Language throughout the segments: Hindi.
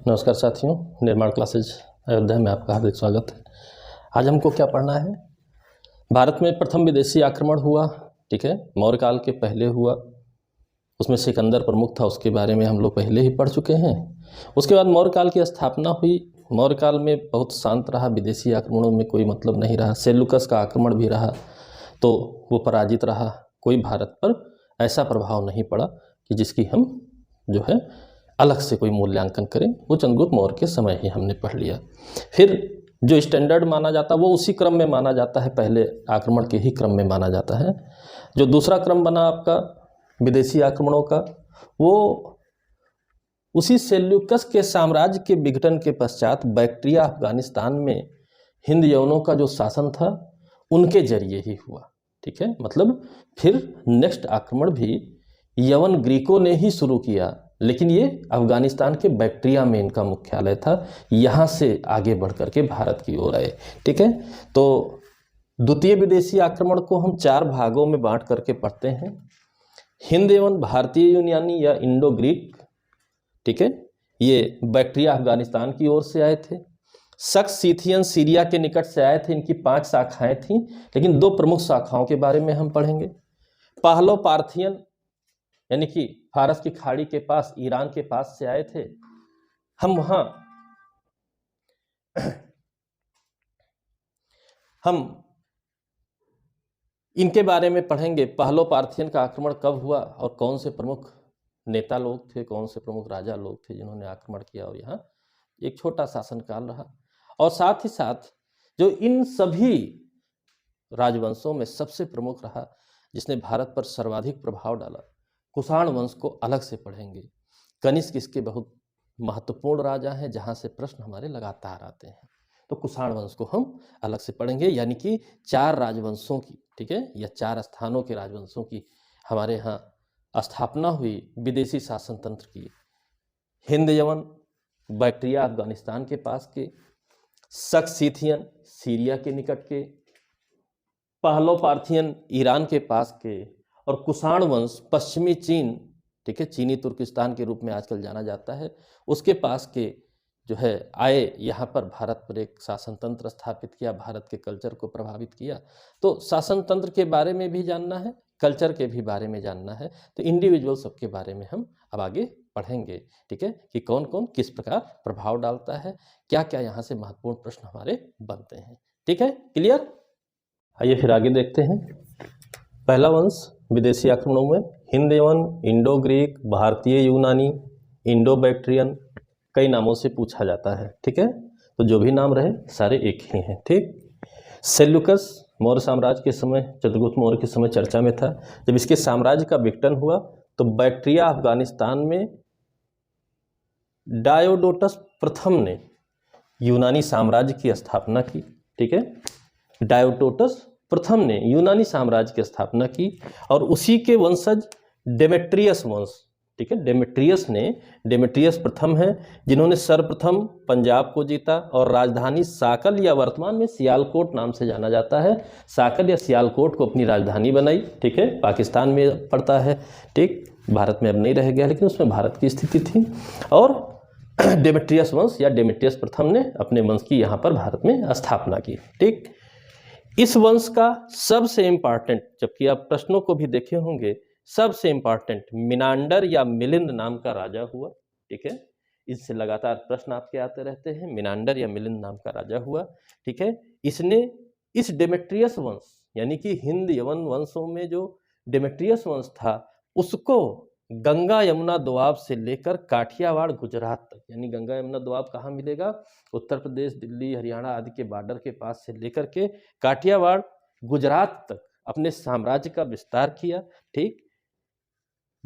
नमस्कार साथियों, निर्माण क्लासेज अयोध्या में आपका हार्दिक स्वागत है। आज हमको क्या पढ़ना है? भारत में प्रथम विदेशी आक्रमण हुआ, ठीक है, मौर्य काल के पहले हुआ। उसमें सिकंदर प्रमुख था, उसके बारे में हम लोग पहले ही पढ़ चुके हैं। उसके बाद मौर्य काल की स्थापना हुई। मौर्य काल में बहुत शांत रहा, विदेशी आक्रमणों में कोई मतलब नहीं रहा। सेल्यूकस का आक्रमण भी रहा तो वो पराजित रहा। कोई भारत पर ऐसा प्रभाव नहीं पड़ा कि जिसकी हम जो है अलग से कोई मूल्यांकन करें। वो चंद्रगुप्त मौर्य के समय ही हमने पढ़ लिया। फिर जो स्टैंडर्ड माना जाता है वो उसी क्रम में माना जाता है, पहले आक्रमण के ही क्रम में माना जाता है। जो दूसरा क्रम बना आपका विदेशी आक्रमणों का, वो उसी सेल्यूकस के साम्राज्य के विघटन के पश्चात बैक्ट्रिया अफगानिस्तान में हिंद यवनों का जो शासन था उनके जरिए ही हुआ, ठीक है। मतलब फिर नेक्स्ट आक्रमण भी यवन ग्रीकों ने ही शुरू किया, लेकिन ये अफगानिस्तान के बैक्ट्रिया में इनका मुख्यालय था। यहाँ से आगे बढ़ करके भारत की ओर आए, ठीक है। तो द्वितीय विदेशी आक्रमण को हम 4 भागों में बांट करके पढ़ते हैं। हिंद एवं भारतीय यूनानी या इंडो ग्रीक, ठीक है, ये बैक्ट्रिया अफगानिस्तान की ओर से आए थे। सक्स सीथियन सीरिया के निकट से आए थे। इनकी 5 शाखाएं थीं, लेकिन 2 प्रमुख शाखाओं के बारे में हम पढ़ेंगे। पहलो पार्थियन यानी कि फारस की खाड़ी के पास, ईरान के पास से आए थे। हम इनके बारे में पढ़ेंगे। पहलो पार्थियन का आक्रमण कब हुआ और कौन से प्रमुख नेता लोग थे, कौन से प्रमुख राजा लोग थे जिन्होंने आक्रमण किया, और यहाँ एक छोटा शासनकाल रहा। और साथ ही साथ जो इन सभी राजवंशों में सबसे प्रमुख रहा, जिसने भारत पर सर्वाधिक प्रभाव डाला, कुषाण वंश को अलग से पढ़ेंगे। कनिष्क इसके बहुत महत्वपूर्ण राजा हैं, जहाँ से प्रश्न हमारे लगातार आते हैं। तो कुषाण वंश को हम अलग से पढ़ेंगे, यानी कि 4 राजवंशों की, ठीक है, या 4 स्थानों के राजवंशों की हमारे यहाँ स्थापना हुई विदेशी शासन तंत्र की। हिंद यवन बैक्ट्रिया अफगानिस्तान के पास के, सक्स सीथियन सीरिया के निकट के, पहलो पार्थियन ईरान के पास के, और कुषाण वंश पश्चिमी चीन, ठीक है, चीनी तुर्किस्तान के रूप में आजकल जाना जाता है, उसके पास के जो है आए, यहाँ पर भारत पर एक शासन तंत्र स्थापित किया, भारत के कल्चर को प्रभावित किया। तो शासन तंत्र के बारे में भी जानना है, कल्चर के भी बारे में जानना है। तो इंडिविजुअल सबके बारे में हम अब आगे पढ़ेंगे, ठीक है, कि कौन कौन किस प्रकार प्रभाव डालता है, क्या क्या यहाँ से महत्वपूर्ण प्रश्न हमारे बनते हैं, ठीक है, क्लियर। आइए फिर आगे देखते हैं। पहला वंश विदेशी आक्रमणों में हिंद यवन, इंडो ग्रीक, भारतीय यूनानी, इंडो बैक्ट्रियन, कई नामों से पूछा जाता है, ठीक है। तो जो भी नाम रहे सारे एक ही हैं, ठीक। सेल्यूकस मौर्य साम्राज्य के समय, चंद्रगुप्त मौर्य के समय चर्चा में था। जब इसके साम्राज्य का विघटन हुआ तो बैक्ट्रिया अफगानिस्तान में डायोडोटस प्रथम ने यूनानी साम्राज्य की स्थापना की, ठीक है। डायोडोटस प्रथम ने यूनानी साम्राज्य की स्थापना की, और उसी के वंशज डेमेट्रियस वंश, ठीक है, डेमेट्रियस प्रथम है, जिन्होंने सर्वप्रथम पंजाब को जीता और राजधानी साकल या वर्तमान में सियालकोट नाम से जाना जाता है, साकल या सियालकोट को अपनी राजधानी बनाई, ठीक है। पाकिस्तान में पड़ता है, ठीक, भारत में अब नहीं रह गया, लेकिन उसमें भारत की स्थिति थी। और डेमेट्रियस वंश या डेमेट्रियस प्रथम ने अपने वंश की यहाँ पर भारत में स्थापना की, ठीक। इस वंश का सबसे इंपॉर्टेंट, जबकि आप प्रश्नों को भी देखे होंगे, सबसे इंपॉर्टेंट मिनांडर या मिलिंद नाम का राजा हुआ, ठीक है। इससे लगातार प्रश्न आपके आते रहते हैं। मिनांडर या मिलिंद नाम का राजा हुआ, ठीक है। इसने इस डेमेट्रियस वंश यानी कि हिंद यवन वंशों में जो डेमेट्रियस वंश था, उसको गंगा यमुना दोआब से लेकर काठियावाड़ गुजरात तक, यानी गंगा यमुना दोआब कहाँ मिलेगा? उत्तर प्रदेश, दिल्ली, हरियाणा आदि के बॉर्डर के पास से लेकर के काठियावाड़ गुजरात तक अपने साम्राज्य का विस्तार किया, ठीक।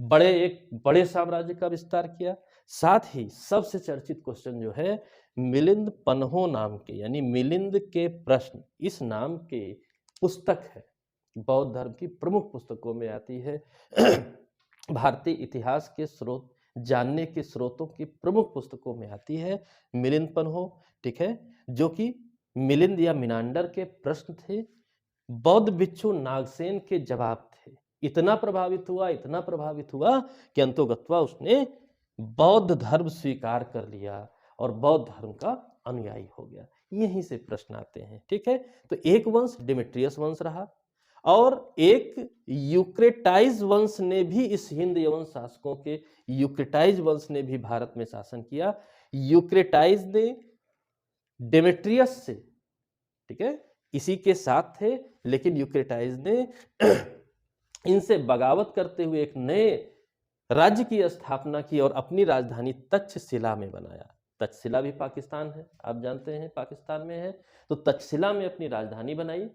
एक बड़े साम्राज्य का विस्तार किया। साथ ही सबसे चर्चित क्वेश्चन जो है मिलिंद पन्हो नाम के, यानी मिलिंद के प्रश्न, इस नाम के पुस्तक है, बौद्ध धर्म की प्रमुख पुस्तकों में आती है। भारतीय इतिहास के स्रोत जानने के स्रोतों की प्रमुख पुस्तकों में आती है मिलिंद पन्हो, ठीक है, जो कि मिलिंद या मिनांडर के प्रश्न थे, बौद्ध भिक्षु नागसेन के जवाब थे। इतना प्रभावित हुआ कि अंतोगत्वा उसने बौद्ध धर्म स्वीकार कर लिया और बौद्ध धर्म का अनुयायी हो गया। यहीं से प्रश्न आते हैं, ठीक है। तो एक वंश डेमेट्रियस वंश रहा और एक यूक्रेटाइज वंश ने भी, इस हिंद यवन शासकों के यूक्रेटाइज वंश ने भी भारत में शासन किया। यूक्रेटाइज ने डेमेट्रियस से, ठीक है, इसी के साथ थे, लेकिन यूक्रेटाइज ने इनसे बगावत करते हुए एक नए राज्य की स्थापना की और अपनी राजधानी तक्षशिला में बनाया। तक्षशिला भी पाकिस्तान है, आप जानते हैं पाकिस्तान में है। तो तक्षशिला में अपनी राजधानी बनाई।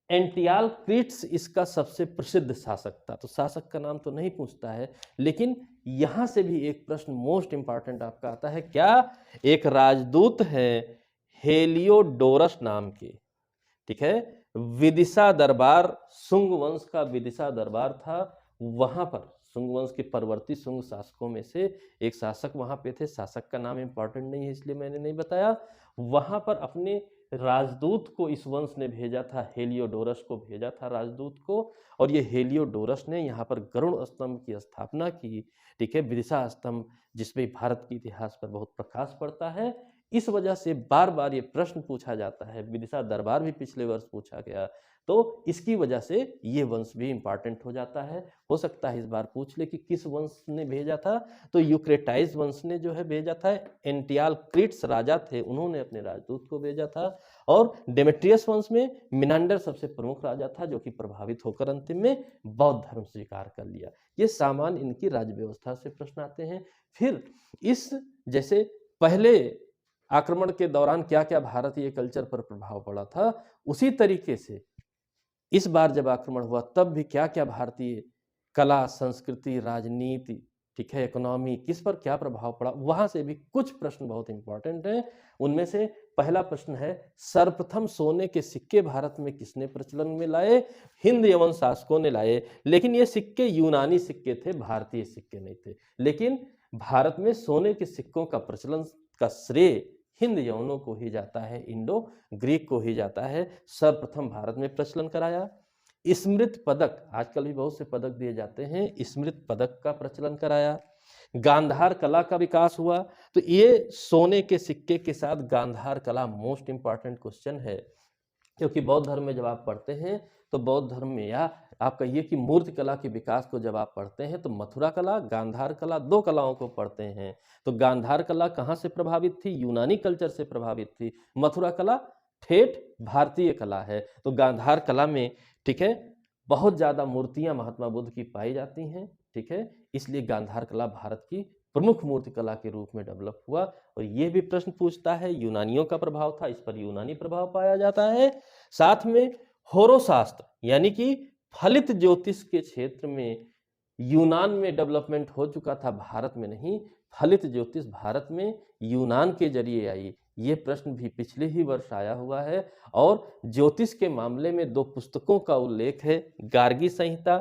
एंटियालक्रिट्स इसका सबसे प्रसिद्ध शासक था। तो शासक का नाम तो नहीं पूछता है, लेकिन यहां से भी एक प्रश्न मोस्ट इंपॉर्टेंट आपका आता है। क्या एक राजदूत है हेलियोडोरस नाम के, ठीक है, विदिशा दरबार, सुंग वंश का विदिशा दरबार था, वहां पर सुंग वंश के परवर्ती सुंग शासकों में से एक शासक वहां पे थे। शासक का नाम इंपॉर्टेंट नहीं है इसलिए मैंने नहीं बताया। वहां पर अपने राजदूत को इस वंश ने भेजा था, हेलियोडोरस को भेजा था राजदूत को, और ये हेलियोडोरस ने यहाँ पर गरुड़ स्तंभ की स्थापना की, ठीक है, विदिशा स्तंभ, जिसमें भारत के इतिहास पर बहुत प्रकाश पड़ता है। इस वजह से बार बार ये प्रश्न पूछा जाता है। विदिशा दरबार भी पिछले वर्ष पूछा गया, तो इसकी वजह से ये वंश भी इंपॉर्टेंट हो जाता है। हो सकता है इस बार पूछ ले कि किस वंश ने भेजा था, तो यूक्रेटाइज वंश ने जो है भेजा था। एंटियालक्रिट्स राजा थे, उन्होंने अपने राजदूत को भेजा था। और डेमेट्रियस वंश में मिनांडर सबसे प्रमुख राजा था, जो कि प्रभावित होकर अंतिम में बौद्ध धर्म स्वीकार कर लिया। ये सामान्य इनकी राज्य व्यवस्था से प्रश्न आते हैं। फिर इस जैसे पहले आक्रमण के दौरान क्या क्या भारतीय कल्चर पर प्रभाव पड़ा था, उसी तरीके से इस बार जब आक्रमण हुआ तब भी क्या क्या भारतीय कला, संस्कृति, राजनीति, ठीक है, इकोनॉमी, किस पर क्या प्रभाव पड़ा, वहां से भी कुछ प्रश्न बहुत इंपॉर्टेंट हैं। उनमें से पहला प्रश्न है, सर्वप्रथम सोने के सिक्के भारत में किसने प्रचलन में लाए? हिंद यवन शासकों ने लाए, लेकिन ये सिक्के यूनानी सिक्के थे, भारतीय सिक्के नहीं थे। लेकिन भारत में सोने के सिक्कों का प्रचलन का श्रेय हिंद यवनों को ही जाता है, इंडो ग्रीक को ही जाता है। सर्वप्रथम भारत में प्रचलन कराया। स्मृत पदक, आजकल भी बहुत से पदक दिए जाते हैं, स्मृत पदक का प्रचलन कराया। गांधार कला का विकास हुआ। तो ये सोने के सिक्के के साथ गांधार कला मोस्ट इंपॉर्टेंट क्वेश्चन है, क्योंकि बौद्ध धर्म में जब आप पढ़ते हैं तो बौद्ध धर्म में, या आप कहिए कि मूर्ति कला के विकास को जब आप पढ़ते हैं तो मथुरा कला, गांधार कला, दो कलाओं को पढ़ते हैं। तो गांधार कला कहाँ से प्रभावित थी? यूनानी कल्चर से प्रभावित थी। मथुरा कला ठेठ भारतीय कला है। तो गांधार कला में, ठीक है, बहुत ज़्यादा मूर्तियां महात्मा बुद्ध की पाई जाती हैं, ठीक है, इसलिए गांधार कला भारत की प्रमुख मूर्ति कला के रूप में डेवलप हुआ। और ये भी प्रश्न पूछता है, यूनानियों का प्रभाव था, इस पर यूनानी प्रभाव पाया जाता है। साथ में होरोशास्त्र यानी कि फलित ज्योतिष के क्षेत्र में यूनान में डेवलपमेंट हो चुका था, भारत में नहीं। फलित ज्योतिष भारत में यूनान के जरिए आई, ये प्रश्न भी पिछले ही वर्ष आया हुआ है। और ज्योतिष के मामले में दो पुस्तकों का उल्लेख है। गार्गी संहिता,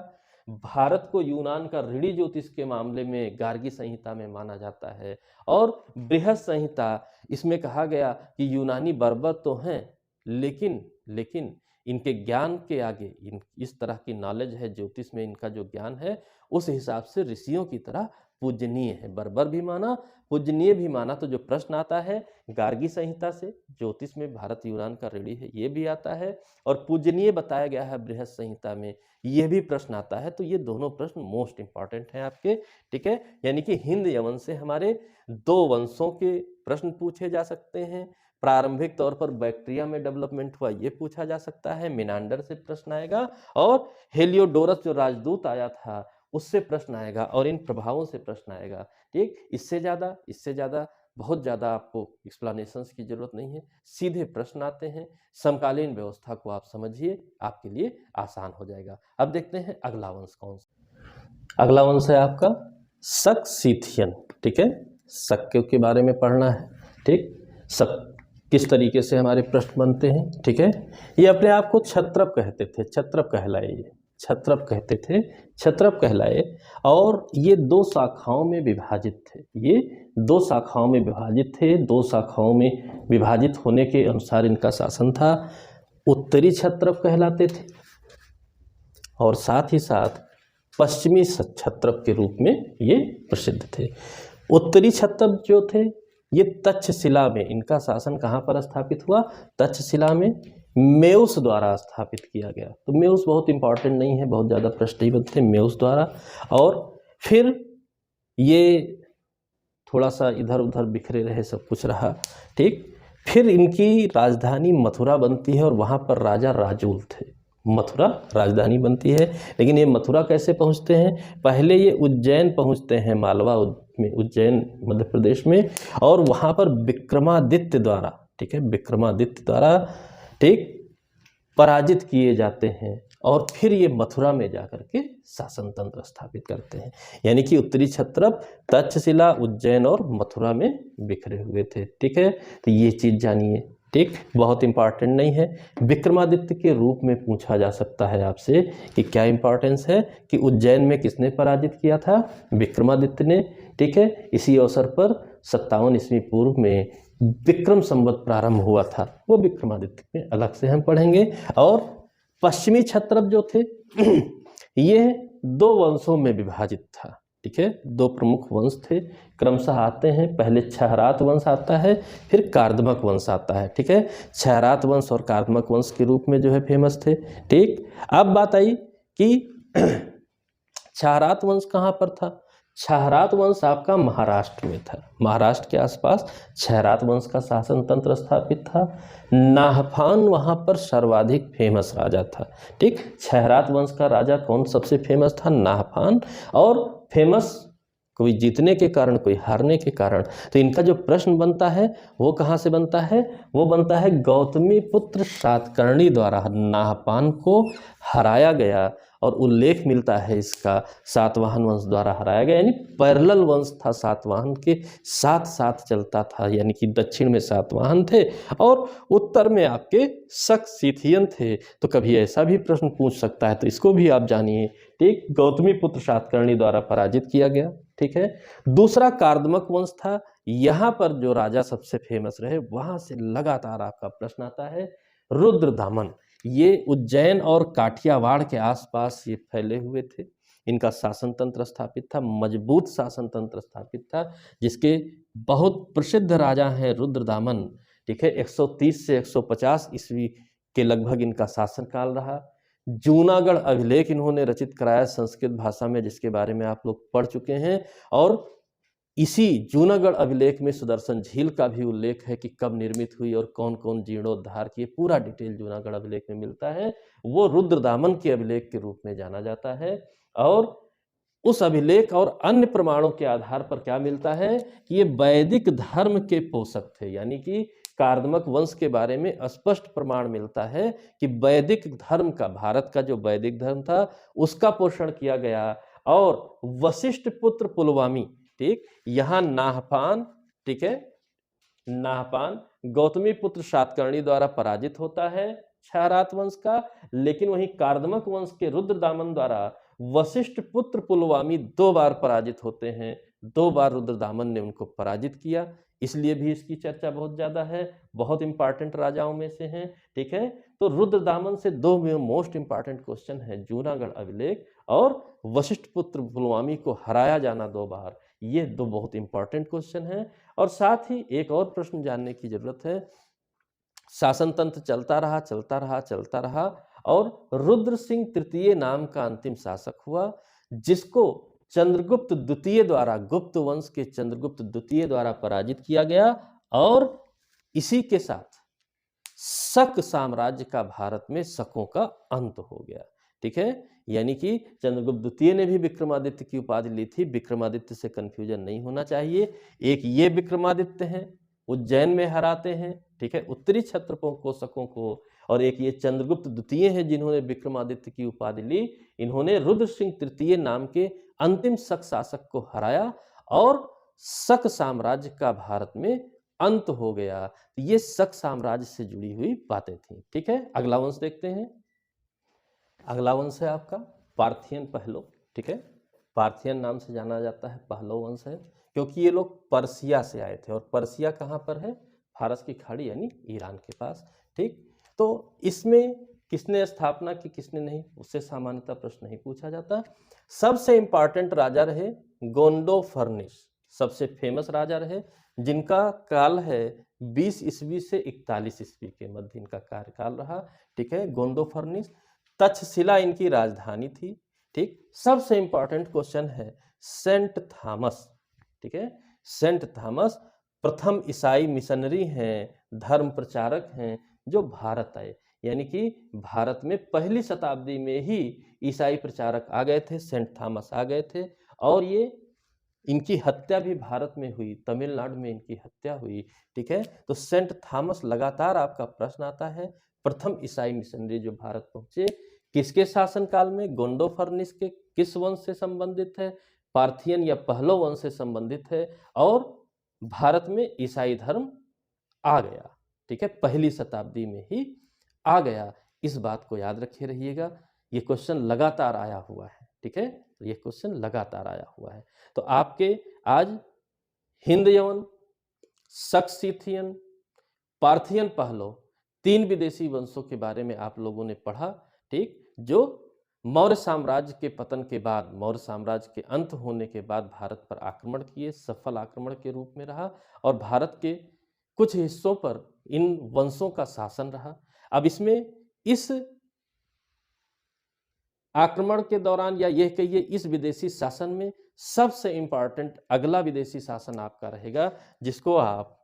भारत को यूनान का ऋणी ज्योतिष के मामले में गार्गी संहिता में माना जाता है। और बृहद संहिता, इसमें कहा गया कि यूनानी बर्बर तो हैं, लेकिन इनके ज्ञान के आगे, इस तरह की नॉलेज है ज्योतिष में, इनका जो ज्ञान है उस हिसाब से ऋषियों की तरह पूजनीय है। बर्बर भी माना, पूजनीय भी माना। तो जो प्रश्न आता है गार्गी संहिता से, ज्योतिष में भारत यूनान का ऋणी है, ये भी आता है। और पूजनीय बताया गया है बृहद संहिता में, ये भी प्रश्न आता है। तो ये दोनों प्रश्न मोस्ट इंपॉर्टेंट हैं आपके, ठीक है। यानी कि हिंद यवन से हमारे दो वंशों के प्रश्न पूछे जा सकते हैं। प्रारंभिक तौर पर बैक्टीरिया में डेवलपमेंट हुआ, ये पूछा जा सकता है, मिनांडर से प्रश्न आएगा। और हेलियोडोरस जो राजदूत आया था उससे प्रश्न आएगा, और इन प्रभावों से प्रश्न आएगा, ठीक। इससे ज़्यादा बहुत ज़्यादा आपको एक्सप्लेनेशंस की जरूरत नहीं है, सीधे प्रश्न आते हैं। समकालीन व्यवस्था को आप समझिए, आपके लिए आसान हो जाएगा। अब देखते हैं अगला वंश कौन सा। अगला वंश है आपका शक सीथियन, ठीक है। शक के बारे में पढ़ना है, ठीक। शक किस तरीके से हमारे प्रश्न बनते हैं, ठीक है। ये अपने आप को क्षत्रप कहते थे, क्षत्रप कहलाए, ये क्षत्रप कहते थे, क्षत्रप कहलाए। और ये दो शाखाओं में विभाजित थे, ये दो शाखाओं में विभाजित थे। दो शाखाओं में विभाजित होने के अनुसार इनका शासन था। उत्तरी क्षत्रप कहलाते थे और साथ ही साथ पश्चिमी क्षत्रप के रूप में ये प्रसिद्ध थे। उत्तरी क्षत्रप जो थे ये तक्षशिला में, इनका शासन कहाँ पर स्थापित हुआ? तक्षशिला में मेउस द्वारा स्थापित किया गया। तो मेउस बहुत इंपॉर्टेंट नहीं है, बहुत ज़्यादा प्रश्न ही बनते हैं मेउस द्वारा। और फिर ये थोड़ा सा इधर उधर बिखरे रहे, सब कुछ रहा, ठीक। फिर इनकी राजधानी मथुरा बनती है और वहाँ पर राजा राजूल थे। मथुरा राजधानी बनती है, लेकिन ये मथुरा कैसे पहुँचते हैं? पहले ये उज्जैन पहुँचते हैं, मालवा में, उज्जैन मध्य प्रदेश में, और वहाँ पर विक्रमादित्य द्वारा, ठीक है, विक्रमादित्य द्वारा, ठीक, पराजित किए जाते हैं। और फिर ये मथुरा में जाकर के शासन तंत्र स्थापित करते हैं। यानी कि उत्तरी क्षत्रप तक्षशिला, उज्जैन और मथुरा में बिखरे हुए थे, ठीक है। तो ये चीज़ जानिए, ठीक, बहुत इंपॉर्टेंट नहीं है। विक्रमादित्य के रूप में पूछा जा सकता है आपसे कि क्या इंपॉर्टेंस है कि उज्जैन में किसने पराजित किया था? विक्रमादित्य ने, ठीक है। इसी अवसर पर 57 ईस्वी पूर्व में विक्रम संवत प्रारंभ हुआ था, वो विक्रमादित्य में अलग से हम पढ़ेंगे। और पश्चिमी क्षत्रप जो थे ये 2 वंशों में विभाजित था, ठीक है। 2 प्रमुख वंश थे, क्रमशः आते हैं। पहले क्षहरात वंश आता है, फिर कार्दमक वंश आता है, ठीक है। क्षहरात वंश और कार्दमक वंश के रूप में जो है फेमस थे, ठीक। अब बात आई कि क्षहरात वंश कहाँ पर था? क्षहरात वंश आपका महाराष्ट्र में था, महाराष्ट्र के आसपास क्षहरात वंश का शासन तंत्र स्थापित था। नाहपान वहाँ पर सर्वाधिक फेमस राजा था, ठीक। क्षहरात वंश का राजा कौन सबसे फेमस था? नाहपान। और फेमस कोई जीतने के कारण, कोई हारने के कारण। तो इनका जो प्रश्न बनता है वो कहाँ से बनता है? वो बनता है गौतमी पुत्र सातकर्णी द्वारा नाहपान को हराया गया, और उल्लेख मिलता है इसका सातवाहन वंश द्वारा हराया गया। यानी पैरेलल वंश था, सातवाहन के साथ साथ चलता था। यानी कि दक्षिण में सातवाहन थे और उत्तर में आपके शक सिथियन थे। तो कभी ऐसा भी प्रश्न पूछ सकता है, तो इसको भी आप जानिए, ठीक। गौतमी पुत्र सातकर्णी द्वारा पराजित किया गया, ठीक है। दूसरा कार्दमक वंश था। यहाँ पर जो राजा सबसे फेमस रहे, वहां से लगातार आपका प्रश्न आता है। रुद्रदामन, ये उज्जैन और काठियावाड़ के आसपास ये फैले हुए थे। इनका शासन तंत्र स्थापित था, मजबूत शासन तंत्र स्थापित था, जिसके बहुत प्रसिद्ध राजा हैं रुद्रदामन, ठीक है। 130 से 150 ईस्वी के लगभग इनका शासन काल रहा। जूनागढ़ अभिलेख इन्होंने रचित कराया संस्कृत भाषा में, जिसके बारे में आप लोग पढ़ चुके हैं। और इसी जूनागढ़ अभिलेख में सुदर्शन झील का भी उल्लेख है कि कब निर्मित हुई और कौन कौन जीर्णोद्धार किए, पूरा डिटेल जूनागढ़ अभिलेख में मिलता है। वो रुद्रदामन के अभिलेख के रूप में जाना जाता है। और उस अभिलेख और अन्य प्रमाणों के आधार पर क्या मिलता है कि ये वैदिक धर्म के पोषक थे। यानी कि कार्दमक वंश के बारे में स्पष्ट प्रमाण मिलता है कि वैदिक धर्म का, भारत का जो वैदिक धर्म था उसका पोषण किया गया। और वशिष्ठ पुत्र पुलवामी, ठीक, यहाँ नाहपान, ठीक है, नाहपान गौतमी पुत्र सातकर्णी द्वारा पराजित होता है क्षहरात वंश का। लेकिन वहीं कार्दमक वंश के रुद्रदामन द्वारा वशिष्ठ पुत्र पुलवामी 2 बार पराजित होते हैं। 2 बार रुद्रदामन ने उनको पराजित किया, इसलिए भी इसकी चर्चा बहुत ज्यादा है, बहुत इंपॉर्टेंट राजाओं में से हैं, ठीक है। तो रुद्रदामन से 2 मोस्ट इंपॉर्टेंट क्वेश्चन है, जूनागढ़ अभिलेख और वशिष्ठ पुत्र पुलवामी को हराया जाना 2 बार। ये 2 बहुत इंपॉर्टेंट क्वेश्चन हैं। और साथ ही एक और प्रश्न जानने की जरूरत है। शासन तंत्र चलता रहा चलता रहा चलता रहा, और रुद्र सिंह तृतीय नाम का अंतिम शासक हुआ, जिसको चंद्रगुप्त द्वितीय द्वारा, गुप्त वंश के चंद्रगुप्त द्वितीय द्वारा पराजित किया गया। और इसी के साथ शक साम्राज्य का, भारत में शकों का अंत हो गया, ठीक है। यानी कि चंद्रगुप्त द्वितीय ने भी विक्रमादित्य की उपाधि ली थी, विक्रमादित्य से कंफ्यूजन नहीं होना चाहिए। एक ये विक्रमादित्य हैं, उज्जैन में हराते हैं, ठीक है, उत्तरी क्षत्रपों को, शकों को। और एक ये चंद्रगुप्त द्वितीय हैं जिन्होंने विक्रमादित्य की उपाधि ली। इन्होंने रुद्र सिंह तृतीय नाम के अंतिम शक शासक को हराया और शक साम्राज्य का भारत में अंत हो गया। ये शक साम्राज्य से जुड़ी हुई बातें थी, ठीक है। अगला वंश देखते हैं। अगला वंश है आपका पार्थियन पहलो, ठीक है। पार्थियन नाम से जाना जाता है, पहलो वंश है, क्योंकि ये लोग पर्सिया से आए थे। और पर्सिया कहाँ पर है? फारस की खाड़ी यानी ईरान के पास, ठीक। तो इसमें किसने स्थापना की, किसने नहीं, उससे सामान्यतः प्रश्न नहीं पूछा जाता। सबसे इंपॉर्टेंट राजा रहे गोंडोफर्निस। सबसे फेमस राजा रहे, जिनका काल है 20 ईस्वी से 41 ईस्वी के मध्य इनका कार्यकाल रहा। ठीक है, गोंदोफर्निस, तक्षशिला इनकी राजधानी थी। ठीक, सबसे इंपॉर्टेंट क्वेश्चन है सेंट थॉमस। ठीक है, सेंट थॉमस प्रथम ईसाई मिशनरी हैं, धर्म प्रचारक हैं जो भारत आए, यानी कि भारत में पहली शताब्दी में ही ईसाई प्रचारक आ गए थे, सेंट थॉमस आ गए थे। और ये इनकी हत्या भी भारत में हुई, तमिलनाडु में इनकी हत्या हुई। ठीक है, तो सेंट थॉमस, लगातार आपका प्रश्न आता है, प्रथम ईसाई मिशनरी जो भारत पहुंचे, किसके शासनकाल में? गोंडोफर्निस के किस वंश से संबंधित है? पार्थियन या पहलो वंश से संबंधित है। और भारत में ईसाई धर्म आ गया। ठीक है, पहली शताब्दी में ही आ गया। इस बात को याद रखे रहिएगा, ये क्वेश्चन लगातार आया हुआ है। ठीक है, तो ये क्वेश्चन लगातार आया हुआ है। तो आपके आज हिंद यवन, सक्सिथियन, पार्थियन पहलो, 3 विदेशी वंशों के बारे में आप लोगों ने पढ़ा। ठीक, जो मौर्य साम्राज्य के पतन के बाद, मौर्य साम्राज्य के अंत होने के बाद भारत पर आक्रमण किए, सफल आक्रमण के रूप में रहा, और भारत के कुछ हिस्सों पर इन वंशों का शासन रहा। अब इसमें इस आक्रमण के दौरान, या यह कहिए इस विदेशी शासन में, सबसे इंपॉर्टेंट अगला विदेशी शासन आपका रहेगा, जिसको आप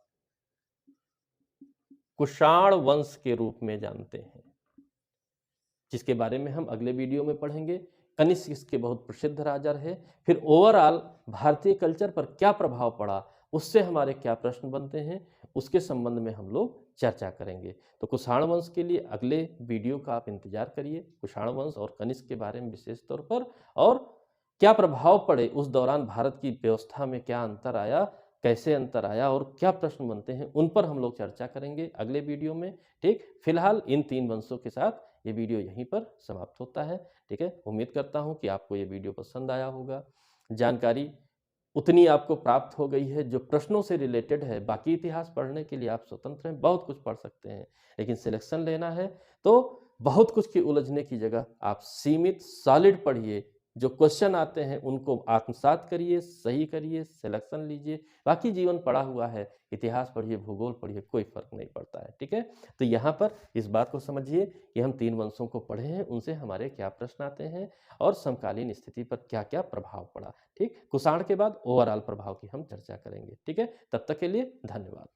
कुषाण वंश के रूप में जानते हैं, जिसके बारे में हम अगले वीडियो में पढ़ेंगे। कनिष्क इसके बहुत प्रसिद्ध राजा रहे। फिर ओवरऑल भारतीय कल्चर पर क्या प्रभाव पड़ा, उससे हमारे क्या प्रश्न बनते हैं, उसके संबंध में हम लोग चर्चा करेंगे। तो कुषाण वंश के लिए अगले वीडियो का आप इंतजार करिए, कुषाण वंश और कनिष्क के बारे में विशेष तौर पर, और क्या प्रभाव पड़े उस दौरान, भारत की व्यवस्था में क्या अंतर आया, कैसे अंतर आया, और क्या प्रश्न बनते हैं, उन पर हम लोग चर्चा करेंगे अगले वीडियो में। ठीक, फिलहाल इन 3 वंशों के साथ ये वीडियो यहीं पर समाप्त होता है। ठीक है, उम्मीद करता हूं कि आपको ये वीडियो पसंद आया होगा, जानकारी उतनी आपको प्राप्त हो गई है जो प्रश्नों से रिलेटेड है। बाकी इतिहास पढ़ने के लिए आप स्वतंत्र हैं, बहुत कुछ पढ़ सकते हैं, लेकिन सिलेक्शन लेना है तो बहुत कुछ की उलझने की जगह आप सीमित सॉलिड पढ़िए, जो क्वेश्चन आते हैं उनको आत्मसात करिए, सही करिए, सिलेक्शन लीजिए। बाकी जीवन पड़ा हुआ है, इतिहास पढ़िए, भूगोल पढ़िए, कोई फर्क नहीं पड़ता है। ठीक है, तो यहाँ पर इस बात को समझिए कि हम 3 वंशों को पढ़े हैं, उनसे हमारे क्या प्रश्न आते हैं और समकालीन स्थिति पर क्या क्या प्रभाव पड़ा। ठीक, कुषाण के बाद ओवरऑल प्रभाव की हम चर्चा करेंगे। ठीक है, तब तक के लिए धन्यवाद।